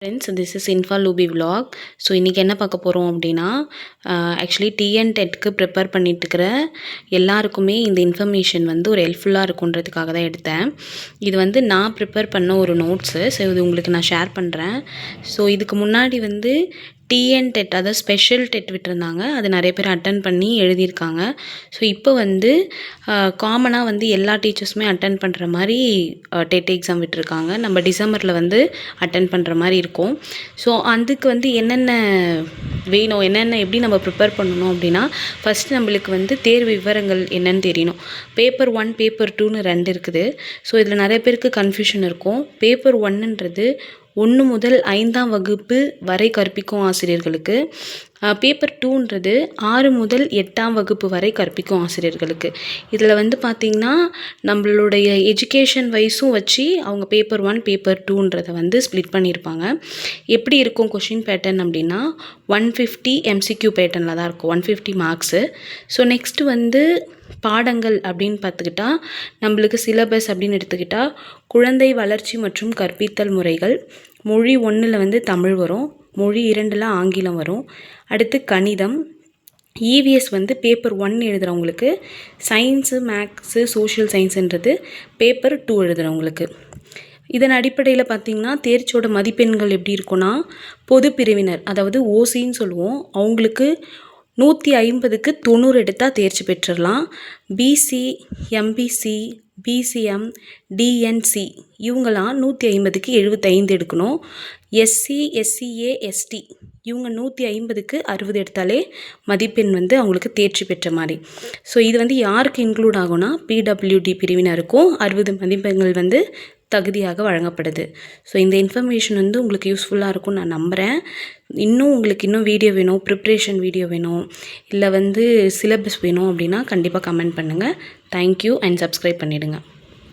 Friends, this is இன்ஃபா லூபி vlog. So இன்றைக்கி என்ன பார்க்க போகிறோம் அப்படின்னா, ஆக்சுவலி டிஎன் டெட்க்கு ப்ரிப்பேர் பண்ணிட்டுருக்கிற எல்லாருக்குமே இந்த இன்ஃபர்மேஷன் வந்து ஒரு ஹெல்ப்ஃபுல்லாக இருக்குன்றதுக்காக தான் எடுத்தேன். இது வந்து நான் ப்ரிப்பேர் பண்ண ஒரு நோட்ஸு. ஸோ இது உங்களுக்கு நான் ஷேர் பண்ணுறேன். ஸோ இதுக்கு முன்னாடி வந்து டிஎன் டெட், அதாவது ஸ்பெஷல் டெட் விட்டுருந்தாங்க. அது நிறைய பேர் அட்டன் பண்ணி எழுதியிருக்காங்க. ஸோ இப்போ வந்து காமனாக வந்து எல்லா டீச்சர்ஸுமே அட்டன் பண்ணுற மாதிரி டெட் எக்ஸாம் விட்டுருக்காங்க. நம்ம டிசம்பரில் வந்து அட்டன் பண்ணுற மாதிரி இருக்கும். ஸோ அதுக்கு வந்து என்னென்ன வேணும், என்னென்ன எப்படி நம்ம ப்ரிப்பேர் பண்ணணும் அப்படின்னா, ஃபஸ்ட்டு நம்மளுக்கு வந்து தேர்வு விவரங்கள் என்னென்னு தெரியணும். பேப்பர் 1, பேப்பர் 2ன்னு 2 இருக்குது. ஸோ இதில் நிறைய பேருக்கு கன்ஃபியூஷன் இருக்கும். பேப்பர் 1ன்றது 1 முதல் 5ஆம் வகுப்பு வரை கற்பிக்கும் ஆசிரியர்களுக்கு, பேப்பர் 2ன்றது 6 முதல் 8ஆம் வகுப்பு வரை கற்பிக்கும் ஆசிரியர்களுக்கு. இதில் வந்து பார்த்திங்கன்னா நம்மளுடைய எஜுகேஷன் வைஸும் வச்சு அவங்க பேப்பர் 1, பேப்பர் 2ன்றதை வந்து ஸ்ப்ளிட் பண்ணியிருப்பாங்க. எப்படி இருக்கும் கொஷின் பேட்டர்ன் அப்படின்னா, 150 MCQ பேட்டர்னில் தான் இருக்கும், 150 மார்க்ஸு. ஸோ நெக்ஸ்ட்டு வந்து பாடங்கள் அப்படின்னு பார்த்துக்கிட்டா, நம்மளுக்கு சிலபஸ் அப்படின்னு எடுத்துக்கிட்டால், குழந்தை வளர்ச்சி மற்றும் கற்பித்தல் முறைகள், மொழி 1ல் வந்து தமிழ் வரும், மொழி 2ல் ஆங்கிலம் வரும். அடுத்து கணிதம், இவிஎஸ் வந்து பேப்பர் 1 எழுதுகிறவங்களுக்கு, சயின்ஸு, மேக்ஸு, சோஷியல் சயின்ஸுன்றது பேப்பர் 2 எழுதுகிறவங்களுக்கு. இதன் அடிப்படையில் பார்த்திங்கன்னா தேர்ச்சியோட மதிப்பெண்கள் எப்படி இருக்குன்னா, பொது பிரிவினர், அதாவது ஓசின்னு சொல்லுவோம், அவங்களுக்கு 150க்கு 90 எடுத்தால் தேர்ச்சி பெற்றுடலாம். பிசி, எம்பிசி, பிசிஎம், டிஎன்சி இவங்களாம் 150க்கு 75 எடுக்கணும். எஸ்சி, எஸ்சிஏ, எஸ்டி இவங்க 150க்கு 60 எடுத்தாலே மதிப்பெண் வந்து அவங்களுக்கு தேர்ச்சி பெற்ற மாதிரி. ஸோ இது வந்து யாருக்கு இன்க்ளூட் ஆகும்னா, பிடபிள்யூடி பிரிவினருக்கும் 60 மதிப்பெண்கள் வந்து தகுதியாக வழங்கப்படுது. ஸோ இந்த இன்ஃபர்மேஷன் வந்து உங்களுக்கு யூஸ்ஃபுல்லாக இருக்கும்னு நான் நம்புகிறேன். உங்களுக்கு இன்னும் வீடியோ வேணும், ப்ரிப்ரேஷன் வீடியோ வேணும், இல்லை வந்து சிலபஸ் வேணும் அப்படின்னா கண்டிப்பாக கமெண்ட் பண்ணுங்கள். தேங்க்யூ அண்ட் சப்ஸ்கிரைப் பண்ணிவிடுங்க.